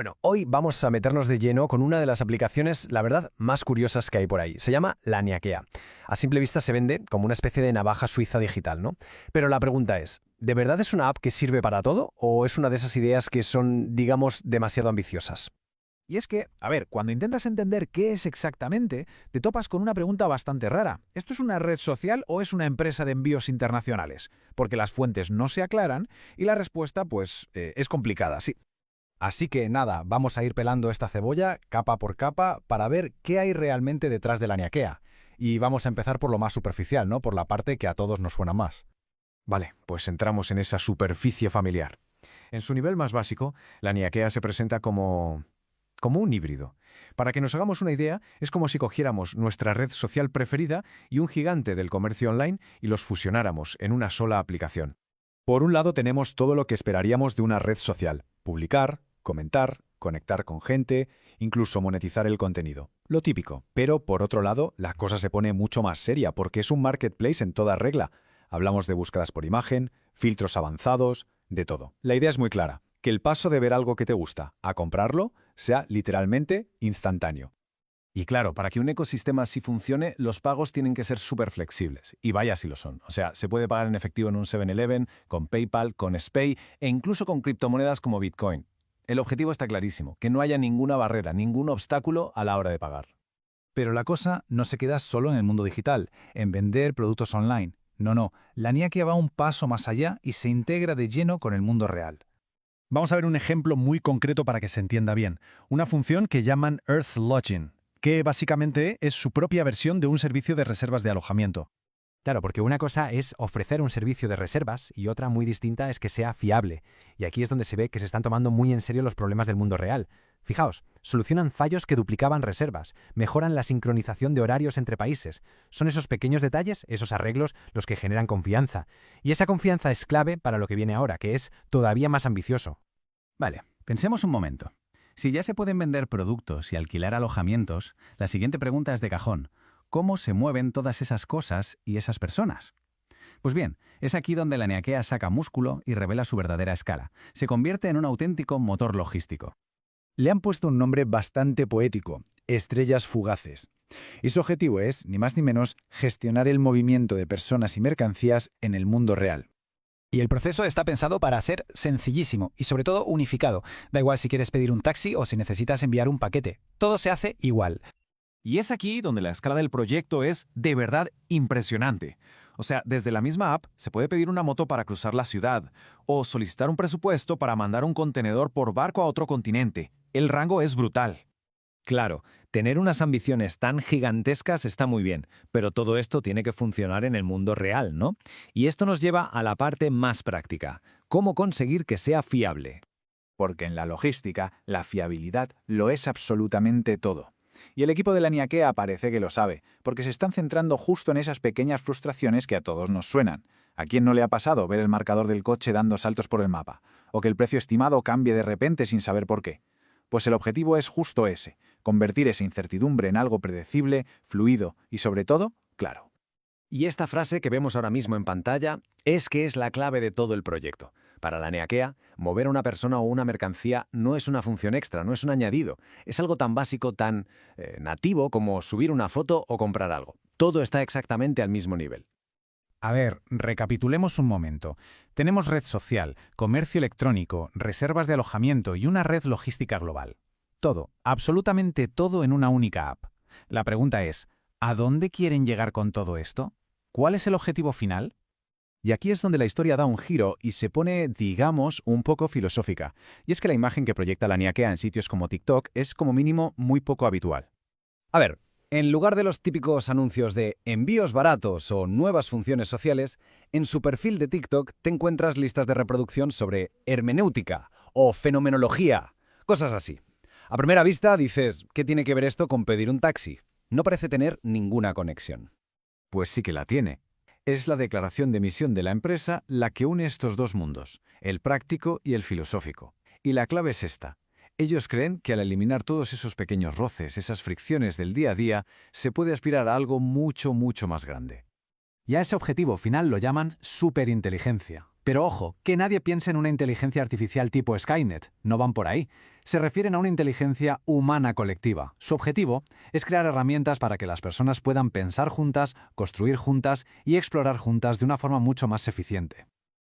Bueno, hoy vamos a meternos de lleno con una de las aplicaciones, la verdad, más curiosas que hay por ahí. Se llama Laniakea. A simple vista se vende como una especie de navaja suiza digital, ¿no? Pero la pregunta es, ¿de verdad es una app que sirve para todo o es una de esas ideas que son, digamos, demasiado ambiciosas? Y es que, a ver, cuando intentas entender qué es exactamente, te topas con una pregunta bastante rara. ¿Esto es una red social o es una empresa de envíos internacionales? Porque las fuentes no se aclaran y la respuesta, pues, es complicada, sí. Así que nada, vamos a ir pelando esta cebolla capa por capa para ver qué hay realmente detrás de la Laniakea. Y vamos a empezar por lo más superficial, ¿no? Por la parte que a todos nos suena más. Vale, pues entramos en esa superficie familiar. En su nivel más básico, Laniakea se presenta como un híbrido. Para que nos hagamos una idea, es como si cogiéramos nuestra red social preferida y un gigante del comercio online y los fusionáramos en una sola aplicación. Por un lado tenemos todo lo que esperaríamos de una red social: publicar, comentar, conectar con gente, incluso monetizar el contenido. Lo típico. Pero por otro lado, la cosa se pone mucho más seria porque es un marketplace en toda regla. Hablamos de búsquedas por imagen, filtros avanzados, de todo. La idea es muy clara: que el paso de ver algo que te gusta a comprarlo sea literalmente instantáneo. Y claro, para que un ecosistema así funcione, los pagos tienen que ser súper flexibles. Y vaya si lo son. O sea, se puede pagar en efectivo en un 7-Eleven, con PayPal, con SPAY e incluso con criptomonedas como Bitcoin. El objetivo está clarísimo, que no haya ninguna barrera, ningún obstáculo a la hora de pagar. Pero la cosa no se queda solo en el mundo digital, en vender productos online. No, Laniakea va un paso más allá y se integra de lleno con el mundo real. Vamos a ver un ejemplo muy concreto para que se entienda bien. Una función que llaman Earth Lodging, que básicamente es su propia versión de un servicio de reservas de alojamiento. Claro, porque una cosa es ofrecer un servicio de reservas y otra muy distinta es que sea fiable. Y aquí es donde se ve que se están tomando muy en serio los problemas del mundo real. Fijaos, solucionan fallos que duplicaban reservas, mejoran la sincronización de horarios entre países. Son esos pequeños detalles, esos arreglos, los que generan confianza. Y esa confianza es clave para lo que viene ahora, que es todavía más ambicioso. Vale, pensemos un momento. Si ya se pueden vender productos y alquilar alojamientos, la siguiente pregunta es de cajón: ¿cómo se mueven todas esas cosas y esas personas? Pues bien, es aquí donde la Laniakea saca músculo y revela su verdadera escala. Se convierte en un auténtico motor logístico. Le han puesto un nombre bastante poético: estrellas fugaces. Y su objetivo es, ni más ni menos, gestionar el movimiento de personas y mercancías en el mundo real. Y el proceso está pensado para ser sencillísimo y sobre todo unificado. Da igual si quieres pedir un taxi o si necesitas enviar un paquete. Todo se hace igual. Y es aquí donde la escala del proyecto es de verdad impresionante. O sea, desde la misma app se puede pedir una moto para cruzar la ciudad o solicitar un presupuesto para mandar un contenedor por barco a otro continente. El rango es brutal. Claro, tener unas ambiciones tan gigantescas está muy bien, pero todo esto tiene que funcionar en el mundo real, ¿no? Y esto nos lleva a la parte más práctica: ¿cómo conseguir que sea fiable? Porque en la logística, la fiabilidad lo es absolutamente todo. Y el equipo de Laniakea parece que lo sabe, porque se están centrando justo en esas pequeñas frustraciones que a todos nos suenan. ¿A quién no le ha pasado ver el marcador del coche dando saltos por el mapa? O que el precio estimado cambie de repente sin saber por qué. Pues el objetivo es justo ese: convertir esa incertidumbre en algo predecible, fluido y, sobre todo, claro. Y esta frase que vemos ahora mismo en pantalla es que es la clave de todo el proyecto. Para la Laniakea, mover a una persona o una mercancía no es una función extra, no es un añadido. Es algo tan básico, tan nativo como subir una foto o comprar algo. Todo está exactamente al mismo nivel. A ver, recapitulemos un momento. Tenemos red social, comercio electrónico, reservas de alojamiento y una red logística global. Todo, absolutamente todo en una única app. La pregunta es, ¿a dónde quieren llegar con todo esto? ¿Cuál es el objetivo final? Y aquí es donde la historia da un giro y se pone, digamos, un poco filosófica. Y es que la imagen que proyecta la Laniakea en sitios como TikTok es, como mínimo, muy poco habitual. A ver, en lugar de los típicos anuncios de envíos baratos o nuevas funciones sociales, en su perfil de TikTok te encuentras listas de reproducción sobre hermenéutica o fenomenología, cosas así. A primera vista dices, ¿qué tiene que ver esto con pedir un taxi? No parece tener ninguna conexión. Pues sí que la tiene. Es la declaración de misión de la empresa la que une estos dos mundos, el práctico y el filosófico. Y la clave es esta: ellos creen que al eliminar todos esos pequeños roces, esas fricciones del día a día, se puede aspirar a algo mucho, mucho más grande. Y a ese objetivo final lo llaman superinteligencia. Pero ojo, que nadie piense en una inteligencia artificial tipo Skynet, no van por ahí. Se refieren a una inteligencia humana colectiva. Su objetivo es crear herramientas para que las personas puedan pensar juntas, construir juntas y explorar juntas de una forma mucho más eficiente.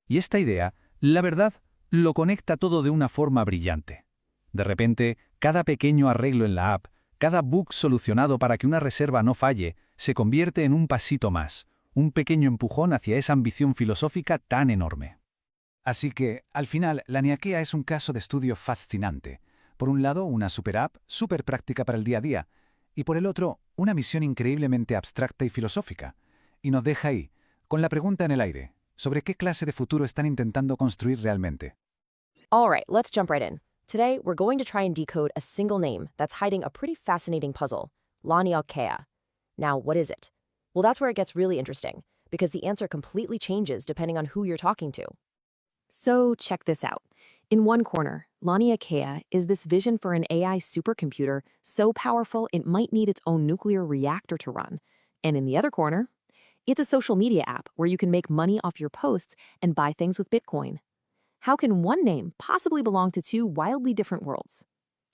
Y esta idea, la verdad, lo conecta todo de una forma brillante. De repente, cada pequeño arreglo en la app, cada bug solucionado para que una reserva no falle, se convierte en un pasito más, un pequeño empujón hacia esa ambición filosófica tan enorme. Así que, al final, Laniakea es un caso de estudio fascinante. Por un lado, una super app, súper práctica para el día a día, y por el otro, una misión increíblemente abstracta y filosófica. Y nos deja ahí, con la pregunta en el aire, sobre qué clase de futuro están intentando construir realmente. All right, let's jump right in. Today, we're going to try and decode a single name that's hiding a pretty fascinating puzzle, Laniakea. Now, what is it? Well, that's where it gets really interesting, because the answer completely changes depending on who you're talking to. So check this out. In one corner, Laniakea is this vision for an AI supercomputer so powerful it might need its own nuclear reactor to run. And in the other corner, it's a social media app where you can make money off your posts and buy things with Bitcoin. How can one name possibly belong to two wildly different worlds?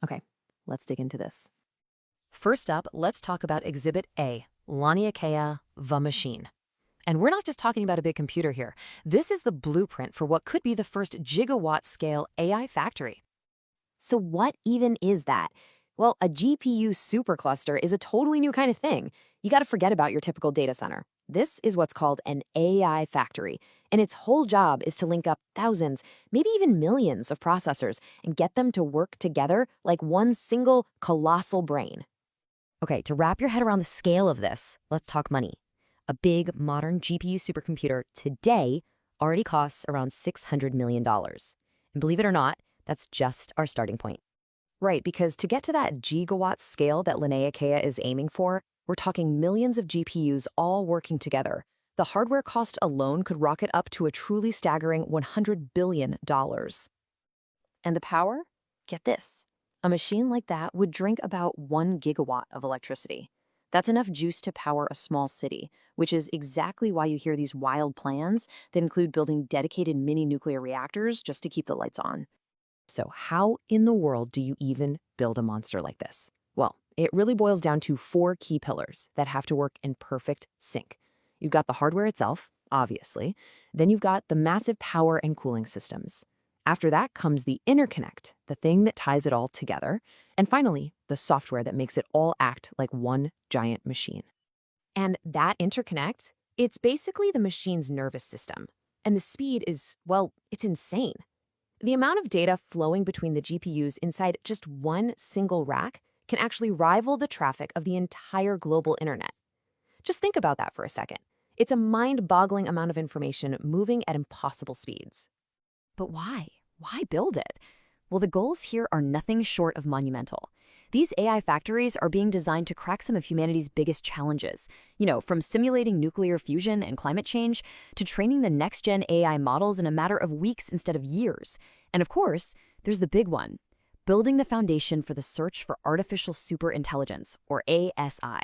Okay, let's dig into this. First up, let's talk about Exhibit A, Laniakea, the machine. And we're not just talking about a big computer here. This is the blueprint for what could be the first gigawatt-scale AI factory. So what even is that? Well, a GPU supercluster is a totally new kind of thing. You got to forget about your typical data center. This is what's called an AI factory, and its whole job is to link up thousands, maybe even millions of processors and get them to work together like one single colossal brain. Okay, to wrap your head around the scale of this, let's talk money. A big, modern GPU supercomputer today already costs around $600 million. And believe it or not, that's just our starting point. Right, because to get to that gigawatt scale that Laniakea is aiming for, we're talking millions of GPUs all working together. The hardware cost alone could rocket up to a truly staggering $100 billion. And the power? Get this. A machine like that would drink about 1 gigawatt of electricity. That's enough juice to power a small city, which is exactly why you hear these wild plans that include building dedicated mini nuclear reactors just to keep the lights on. So how in the world do you even build a monster like this? Well, it really boils down to 4 key pillars that have to work in perfect sync. You've got the hardware itself, obviously. Then you've got the massive power and cooling systems. After that comes the interconnect, the thing that ties it all together. And finally, the software that makes it all act like one giant machine. And that interconnect, it's basically the machine's nervous system. And the speed is, well, it's insane. The amount of data flowing between the GPUs inside just one single rack can actually rival the traffic of the entire global internet. Just think about that for a second. It's a mind-boggling amount of information moving at impossible speeds. But why? Why build it? Well, the goals here are nothing short of monumental. These AI factories are being designed to crack some of humanity's biggest challenges. You know, from simulating nuclear fusion and climate change to training the next-gen AI models in a matter of weeks instead of years. And of course, there's the big one, building the foundation for the search for artificial superintelligence, or ASI.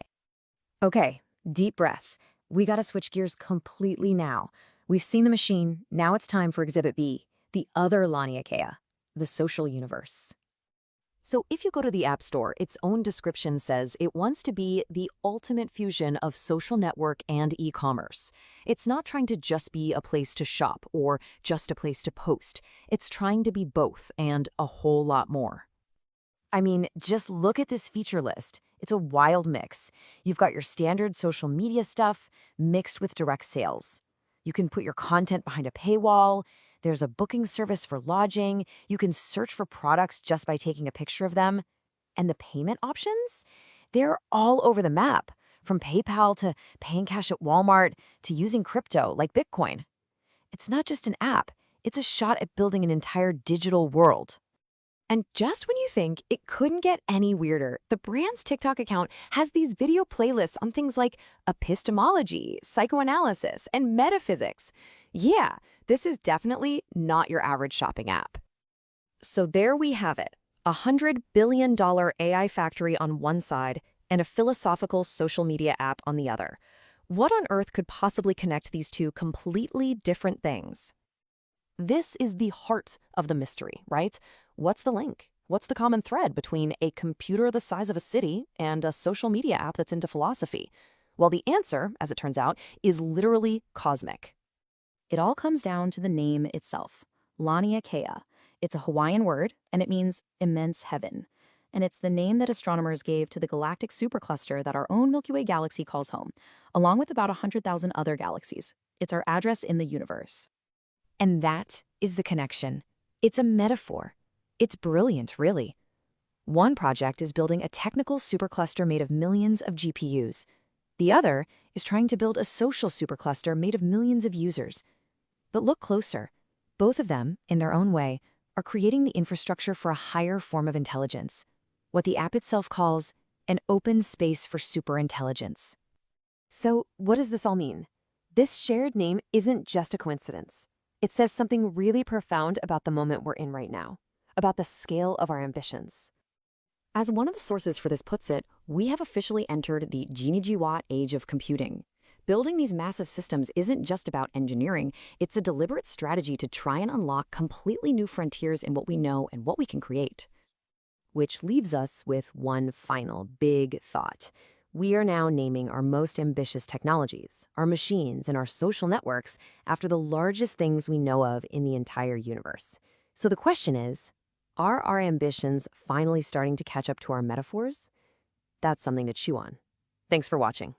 Okay, deep breath. We gotta switch gears completely now. We've seen the machine, now it's time for Exhibit B, the other Laniakea, the social universe. So if you go to the App Store, its own description says it wants to be the ultimate fusion of social network and e-commerce. It's not trying to just be a place to shop or just a place to post. It's trying to be both and a whole lot more. I mean, just look at this feature list. It's a wild mix. You've got your standard social media stuff mixed with direct sales. You can put your content behind a paywall. There's a booking service for lodging. You can search for products just by taking a picture of them. And the payment options? They're all over the map, from PayPal to paying cash at Walmart to using crypto like Bitcoin. It's not just an app. It's a shot at building an entire digital world. And just when you think it couldn't get any weirder, the brand's TikTok account has these video playlists on things like epistemology, psychoanalysis, and metaphysics. Yeah, this is definitely not your average shopping app. So there we have it, a $100 billion AI factory on one side and a philosophical social media app on the other. What on earth could possibly connect these two completely different things? This is the heart of the mystery, right? What's the link? What's the common thread between a computer the size of a city and a social media app that's into philosophy? Well, the answer, as it turns out, is literally cosmic. It all comes down to the name itself, Laniakea. It's a Hawaiian word, and it means immense heaven. And it's the name that astronomers gave to the galactic supercluster that our own Milky Way galaxy calls home, along with about 100,000 other galaxies. It's our address in the universe. And that is the connection. It's a metaphor. It's brilliant, really. One project is building a technical supercluster made of millions of GPUs. The other is trying to build a social supercluster made of millions of users. But look closer. Both of them, in their own way, are creating the infrastructure for a higher form of intelligence, what the app itself calls an open space for superintelligence. So, what does this all mean? This shared name isn't just a coincidence. It says something really profound about the moment we're in right now, about the scale of our ambitions. As one of the sources for this puts it, we have officially entered the Ginijiwatt age of computing. Building these massive systems isn't just about engineering, it's a deliberate strategy to try and unlock completely new frontiers in what we know and what we can create. Which leaves us with one final big thought. We are now naming our most ambitious technologies, our machines, and our social networks after the largest things we know of in the entire universe. So the question is, are our ambitions finally starting to catch up to our metaphors? That's something to chew on. Thanks for watching.